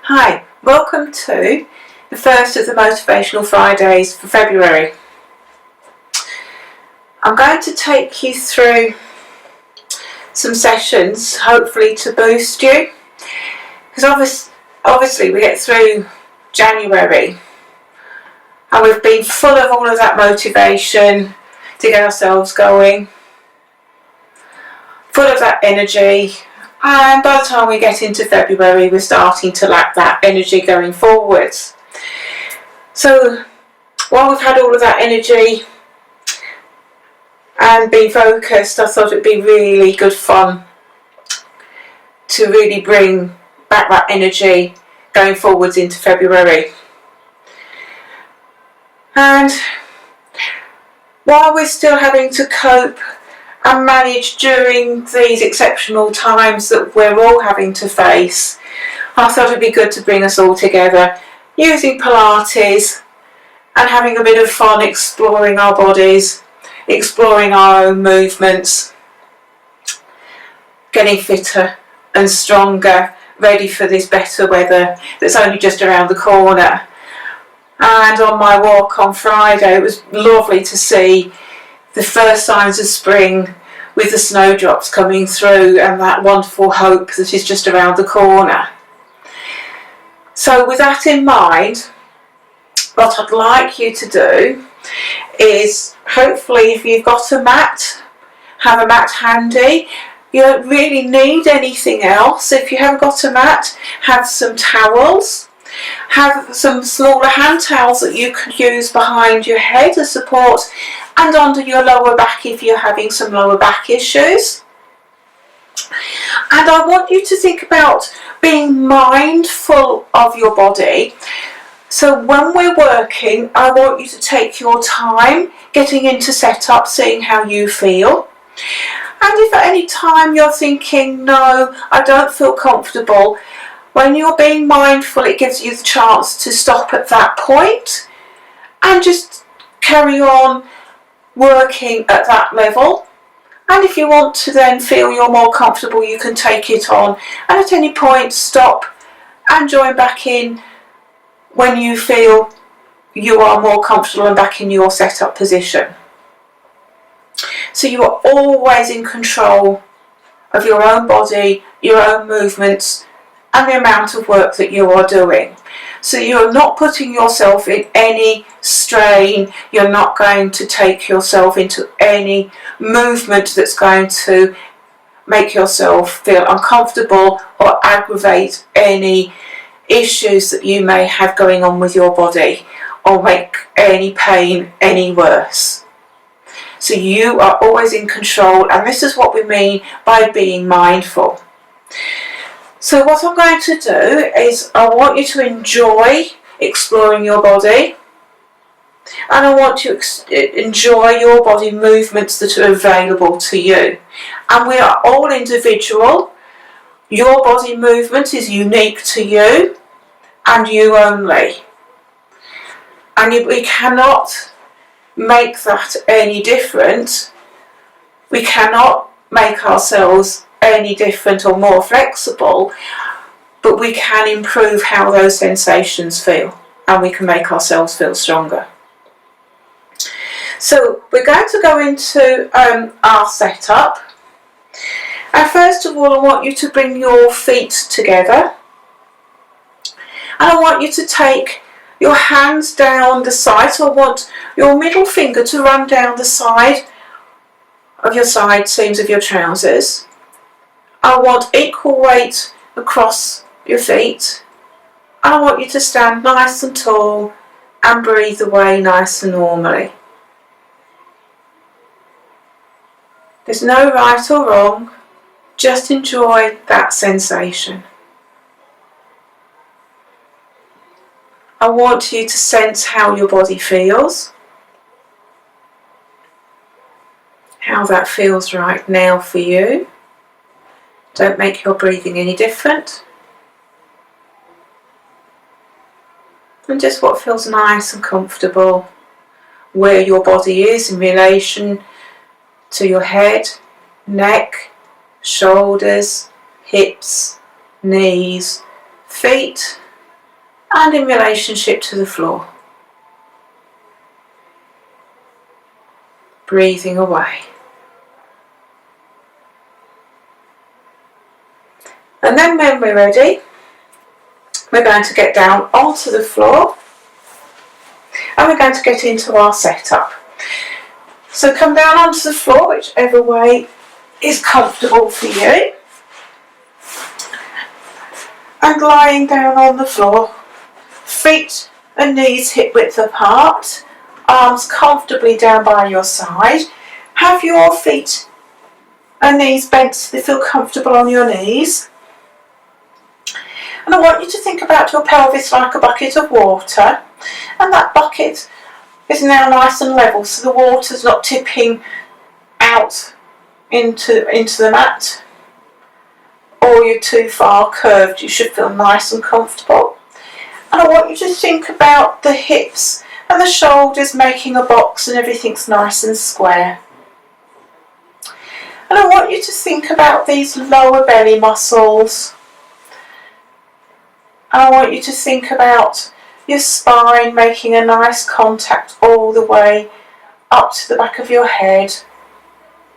Hi, welcome to the first of the Motivational Fridays for February. I'm going to take you through some sessions, hopefully to boost you, because obviously we get through January and we've been full of all of that motivation to get ourselves going, full of that energy. And by the time we get into February, we're starting to lack that energy going forwards. So while we've had all of that energy and been focused, I thought it'd be really good fun to really bring back that energy going forwards into February. And while we're still having to cope and manage during these exceptional times that we're all having to face, I thought it'd be good to bring us all together using Pilates and having a bit of fun exploring our bodies, exploring our own movements, getting fitter and stronger, ready for this better weather that's only just around the corner. And on my walk on Friday, it was lovely to see the first signs of spring with the snowdrops coming through and that wonderful hope that is just around the corner. So with that in mind, what I'd like you to do is, hopefully if you've got a mat, have a mat handy. You don't really need anything else. If you haven't got a mat, have some towels. Have some smaller hand towels that you can use behind your head as support and under your lower back if you're having some lower back issues. And I want you to think about being mindful of your body. So when we're working, I want you to take your time getting into setup, seeing how you feel. And if at any time you're thinking, no, I don't feel comfortable, when you're being mindful, it gives you the chance to stop at that point and just carry on working at that level. And if you want to then feel you're more comfortable, you can take it on and at any point stop and join back in when you feel you are more comfortable and back in your setup position. So you are always in control of your own body, your own movements, and the amount of work that you are doing. So you're not putting yourself in any strain, you're not going to take yourself into any movement that's going to make yourself feel uncomfortable or aggravate any issues that you may have going on with your body or make any pain any worse. So you are always in control, and this is what we mean by being mindful. So what I'm going to do is I want you to enjoy exploring your body, and I want you to enjoy your body movements that are available to you. And we are all individual. Your body movement is unique to you and you only. And we cannot make that any different. We cannot make ourselves any different or more flexible, but we can improve how those sensations feel and we can make ourselves feel stronger. So we're going to go into our setup, and first of all I want you to bring your feet together, and I want you to take your hands down the side. So I want your middle finger to run down the side of your side seams of your trousers. I want equal weight across your feet, and I want you to stand nice and tall and breathe away nice and normally. There's no right or wrong, just enjoy that sensation. I want you to sense how your body feels, how that feels right now for you. Don't make your breathing any different. And just what feels nice and comfortable, where your body is in relation to your head, neck, shoulders, hips, knees, feet, and in relationship to the floor. Breathing away. And then when we're ready, we're going to get down onto the floor and we're going to get into our setup. So come down onto the floor, whichever way is comfortable for you. And lying down on the floor, feet and knees hip width apart, arms comfortably down by your side. Have your feet and knees bent so they feel comfortable on your knees. And I want you to think about your pelvis like a bucket of water, and that bucket is now nice and level so the water's not tipping out into the mat, or you're too far curved. You should feel nice and comfortable. And I want you to think about the hips and the shoulders making a box and everything's nice and square. And I want you to think about these lower belly muscles. And I want you to think about your spine making a nice contact all the way up to the back of your head.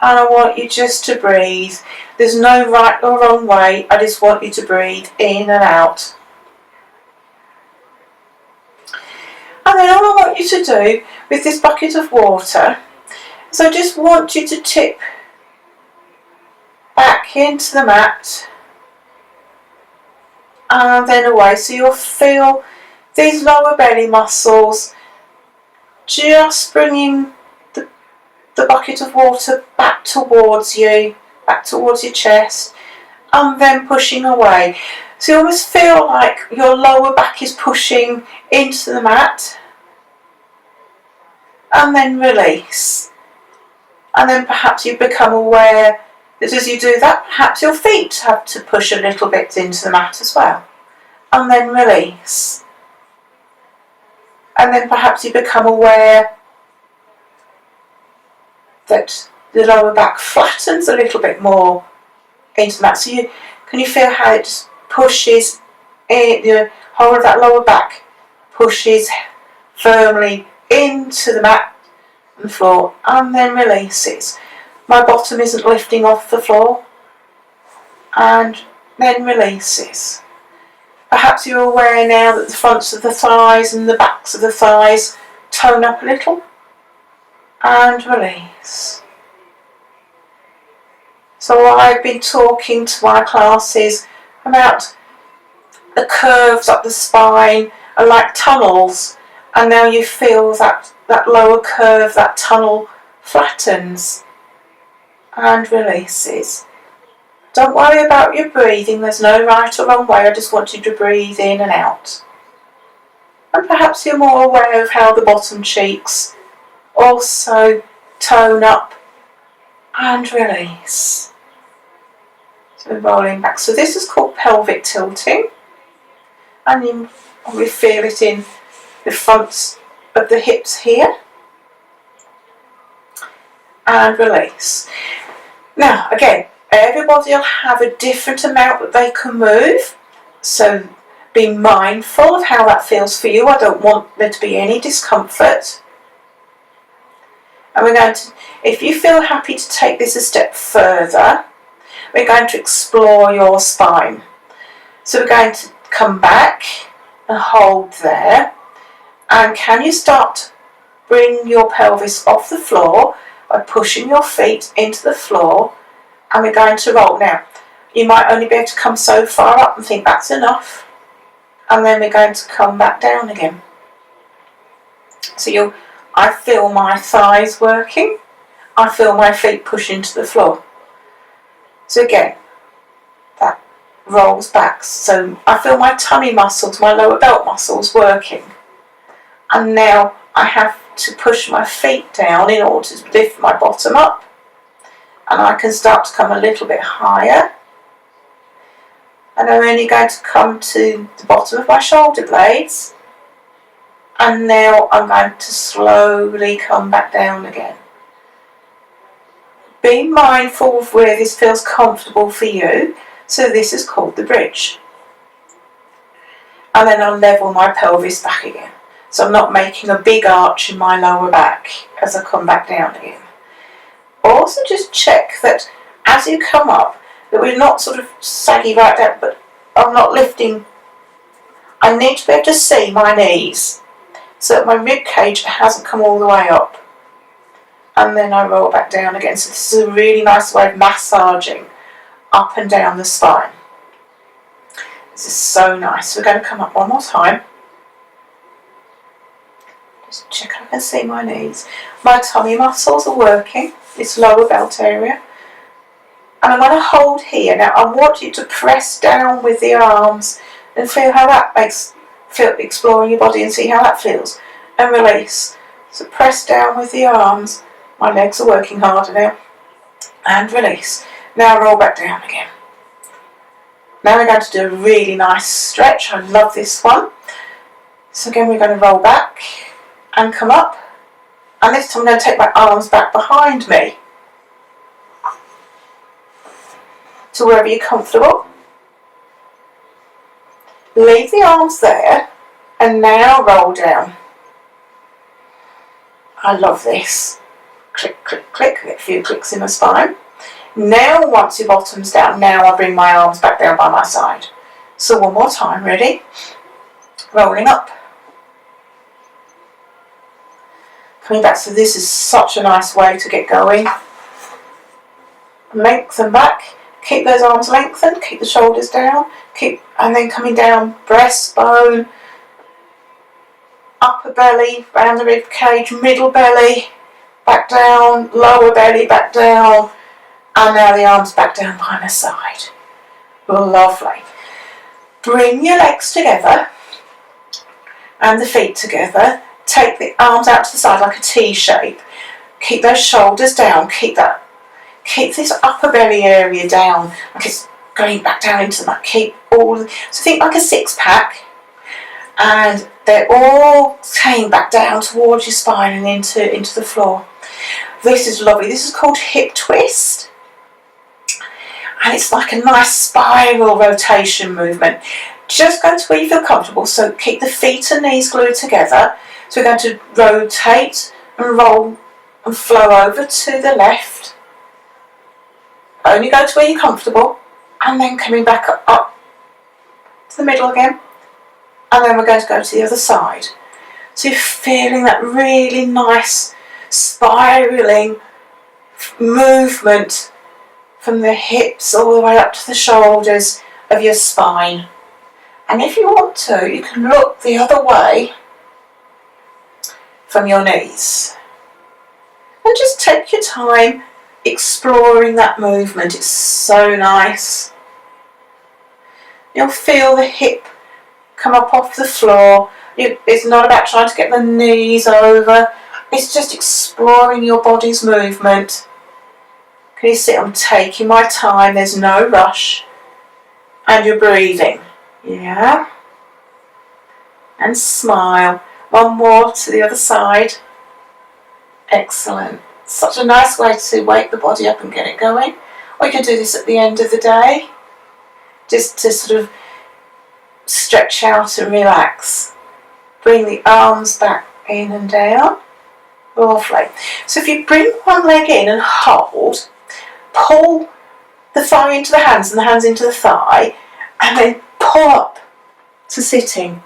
And I want you just to breathe. There's no right or wrong way. I just want you to breathe in and out. And then all I want you to do with this bucket of water is I just want you to tip back into the mat and then away. So you'll feel these lower belly muscles just bringing the bucket of water back towards you, back towards your chest, and then pushing away. So you almost feel like your lower back is pushing into the mat, and then release. And then perhaps you become aware that as you do that, perhaps your feet have to push a little bit into the mat as well, and then release. And then perhaps you become aware that the lower back flattens a little bit more into the mat. So can you feel how it just pushes in, the whole of that lower back pushes firmly into the mat and floor, and then releases. My bottom isn't lifting off the floor, and then releases. Perhaps you're aware now that the fronts of the thighs and the backs of the thighs tone up a little, and release. So I've been talking to my classes about the curves up the spine are like tunnels, and now you feel that lower curve, that tunnel flattens and releases. Don't worry about your breathing, there's no right or wrong way, I just want you to breathe in and out. And perhaps you're more aware of how the bottom cheeks also tone up and release. So rolling back. So this is called pelvic tilting, and you probably feel it in the fronts of the hips here, and release. Now again, everybody will have a different amount that they can move, so be mindful of how that feels for you. I don't want there to be any discomfort. And we're going to, if you feel happy to take this a step further, we're going to explore your spine. So we're going to come back and hold there. And can you start bring your pelvis off the floor by pushing your feet into the floor, and we're going to roll. Now, you might only be able to come so far up and think that's enough, and then we're going to come back down again. So I feel my thighs working, I feel my feet push into the floor. So again, that rolls back. So I feel my tummy muscles, my lower belt muscles working. And now I have to push my feet down in order to lift my bottom up. And I can start to come a little bit higher. And I'm only going to come to the bottom of my shoulder blades. And now I'm going to slowly come back down again. Be mindful of where this feels comfortable for you. So this is called the bridge. and then I'll level my pelvis back again. So I'm not making a big arch in my lower back as I come back down again. Also just check that as you come up, that we're not sort of saggy right down, but I'm not lifting. I need to be able to see my knees so that my rib cage hasn't come all the way up. And then I roll back down again. So this is a really nice way of massaging up and down the spine. This is so nice. We're going to come up one more time. Just check I can see my knees. My tummy muscles are working, this lower belt area. And I'm going to hold here. Now I want you to press down with the arms and feel how that makes, feel exploring your body and see how that feels. And release. So press down with the arms. My legs are working harder now. And release. Now roll back down again. Now we're going to do a really nice stretch. I love this one. So again we're going to roll back and come up. And this time I'm going to take my arms back behind me to wherever you're comfortable. Leave the arms there and now roll down. I love this. Click, click, click. Get a few clicks in the spine. Now once your bottom's down, now I bring my arms back down by my side. So one more time, ready? Rolling up. Coming back, so this is such a nice way to get going. Lengthen back, keep those arms lengthened, keep the shoulders down, and then coming down, breastbone, upper belly, round the rib cage, middle belly, back down, lower belly, back down, and now the arms back down by my side. Lovely. Bring your legs together and the feet together. Take the arms out to the side like a T shape. Keep those shoulders down. Keep this upper belly area down, like it's going back down into the mat. So think like a six pack, and they're all came back down towards your spine and into the floor. This is lovely. This is called hip twist. And it's like a nice spiral rotation movement. Just go to where you feel comfortable. So keep the feet and knees glued together. So we're going to rotate and roll and flow over to the left. Only go to where you're comfortable. And then coming back up to the middle again. And then we're going to go to the other side. So you're feeling that really nice spiraling movement from the hips all the way up to the shoulders of your spine. And if you want to, you can look the other way from your knees. And just take your time exploring that movement. It's so nice. You'll feel the hip come up off the floor. It's not about trying to get the knees over. It's just exploring your body's movement. Can you see I'm taking my time? There's no rush. And you're breathing. Yeah. And smile. One more to the other side. Excellent. Such a nice way to wake the body up and get it going. Or you can do this at the end of the day. Just to sort of stretch out and relax. Bring the arms back in and down. Lovely. So if you bring one leg in and hold, pull the thigh into the hands and the hands into the thigh, and then pull up to sitting.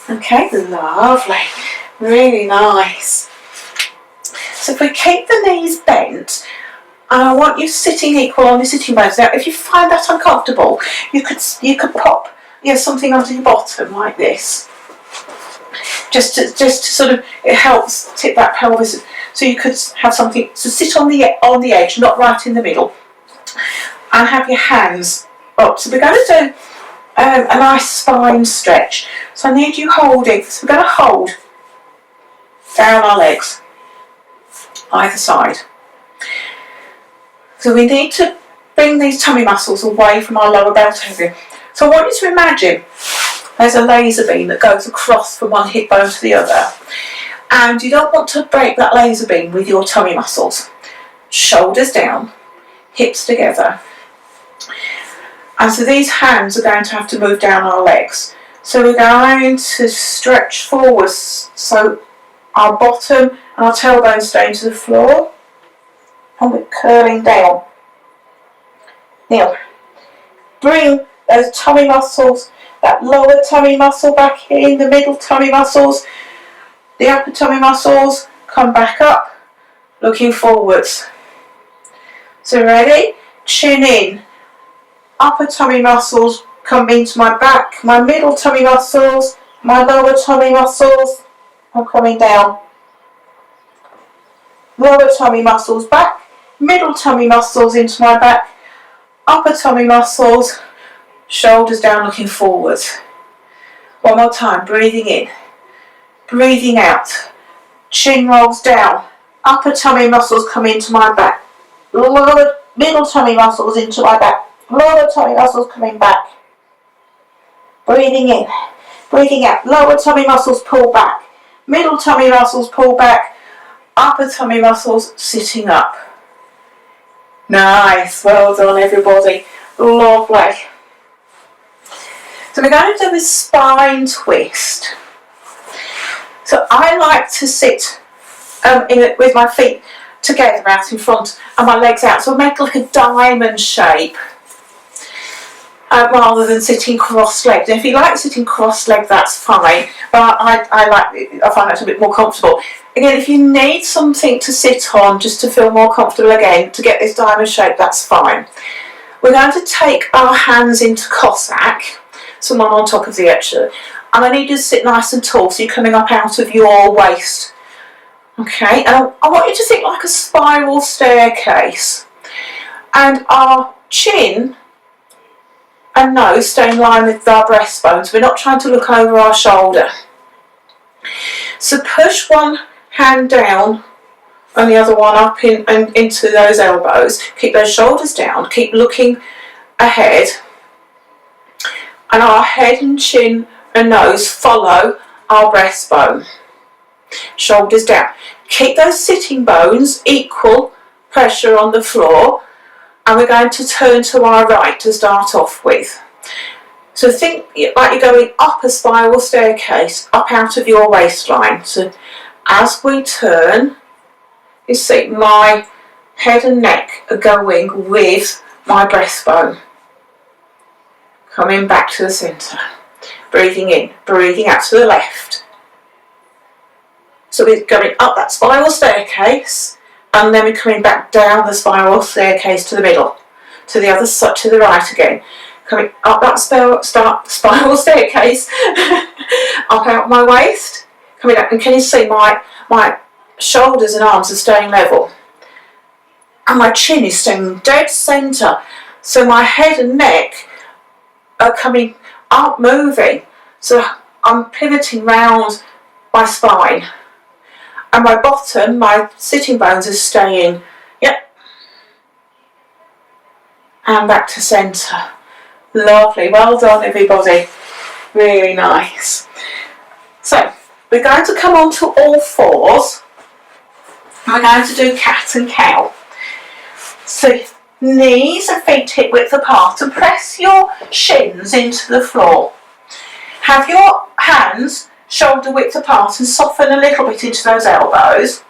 Okay, lovely. Really nice. So if we keep the knees bent, and I want you sitting equal on the sitting bones. Now, if you find that uncomfortable, you could pop something onto your bottom like this. Just to sort of, it helps tip that pelvis. So you could have something to sit on the edge, not right in the middle, and have your hands up. So we're going to do a nice spine stretch. So I need you holding. So we're going to hold down our legs, either side. So we need to bring these tummy muscles away from our lower belt area. So I want you to imagine there's a laser beam that goes across from one hip bone to the other. And you don't want to break that laser beam with your tummy muscles. Shoulders down, hips together. And so these hands are going to have to move down our legs. So we're going to stretch forwards, so our bottom and our tailbone stay to the floor, and we're curling down. Now, bring those tummy muscles, that lower tummy muscle back in, the middle tummy muscles, the upper tummy muscles, come back up, looking forwards. So ready? Chin in, upper tummy muscles come into my back, my middle tummy muscles, my lower tummy muscles, I'm coming down. Lower tummy muscles back, middle tummy muscles into my back, upper tummy muscles, shoulders down looking forwards. One more time, breathing in, breathing out, chin rolls down, upper tummy muscles come into my back, lower middle tummy muscles into my back, lower tummy muscles coming back. Breathing in, breathing out, lower tummy muscles pull back, middle tummy muscles pull back, upper tummy muscles sitting up. Nice, well done everybody, lovely. So we're going to do a spine twist. So I like to sit with my feet together out in front and my legs out, so I make like a diamond shape. Rather than sitting cross-legged. And if you like sitting cross-legged, that's fine. But I find that a bit more comfortable. Again, if you need something to sit on just to feel more comfortable again, to get this diamond shape, that's fine. We're going to take our hands into Cossack, someone on top of the other. And I need you to sit nice and tall, so you're coming up out of your waist. Okay, and I want you to think like a spiral staircase. And our chin and nose stay in line with our breastbones. We're not trying to look over our shoulder. So push one hand down and the other one up into those elbows. Keep those shoulders down. Keep looking ahead. And our head and chin and nose follow our breastbone. Shoulders down. Keep those sitting bones equal pressure on the floor. And we're going to turn to our right to start off with. So think like you're going up a spiral staircase, up out of your waistline. So as we turn, you see my head and neck are going with my breastbone. Coming back to the centre. Breathing in, breathing out to the left. So we're going up that spiral staircase. And then we're coming back down the spiral staircase to the middle, to the other side, to the right again. Coming up that spiral staircase, up out my waist, coming up, and can you see my shoulders and arms are staying level? And my chin is staying dead centre, so my head and neck are coming up, moving, so I'm pivoting round my spine. And my bottom, my sitting bones are staying, yep. And back to centre. Lovely, well done everybody. Really nice. So, we're going to come on to all fours. We're going to do cat and cow. So, knees and feet hip width apart and press your shins into the floor. Have your hands shoulder width apart and soften a little bit into those elbows.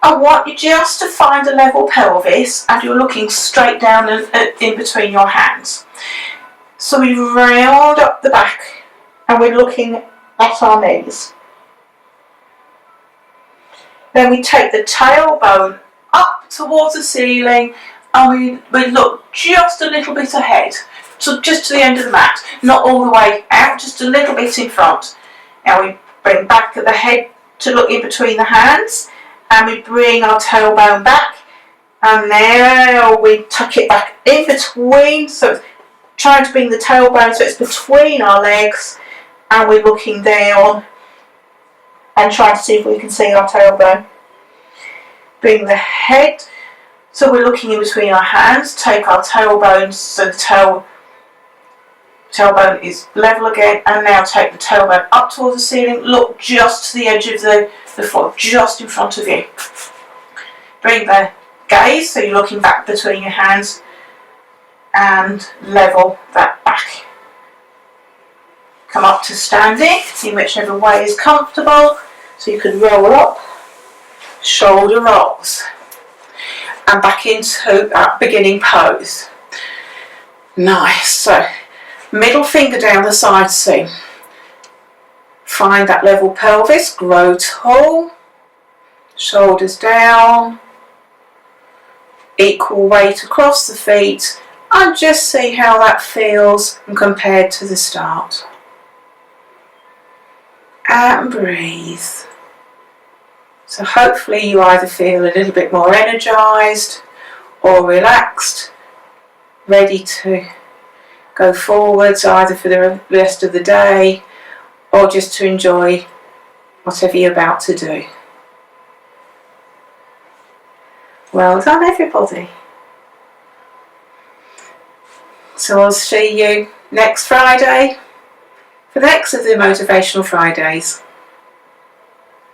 I want you just to find a level pelvis and you're looking straight down and in between your hands. So we round up the back and we're looking at our knees. Then we take the tailbone up towards the ceiling and we look just a little bit ahead. So just to the end of the mat, not all the way out, just a little bit in front. Now we bring back the head to look in between the hands and we bring our tailbone back and now we tuck it back in between, so it's trying to bring the tailbone so it's between our legs and we're looking down and trying to see if we can see our tailbone. Bring the head, so we're looking in between our hands, take our tailbones so the tailbone is level again, and now take the tailbone up towards the ceiling, look just to the edge of the floor, just in front of you. Bring the gaze, so you're looking back between your hands, and level that back. Come come up to standing in whichever way is comfortable. So you can roll up, shoulder rolls, and back into that beginning pose. Nice. So middle finger down the side seam. Find that level pelvis, grow tall, shoulders down, equal weight across the feet, and just see how that feels compared to the start. And breathe. So hopefully you either feel a little bit more energized or relaxed, ready to go forwards either for the rest of the day or just to enjoy whatever you're about to do. Well done, everybody. So I'll see you next Friday for the next of the Motivational Fridays.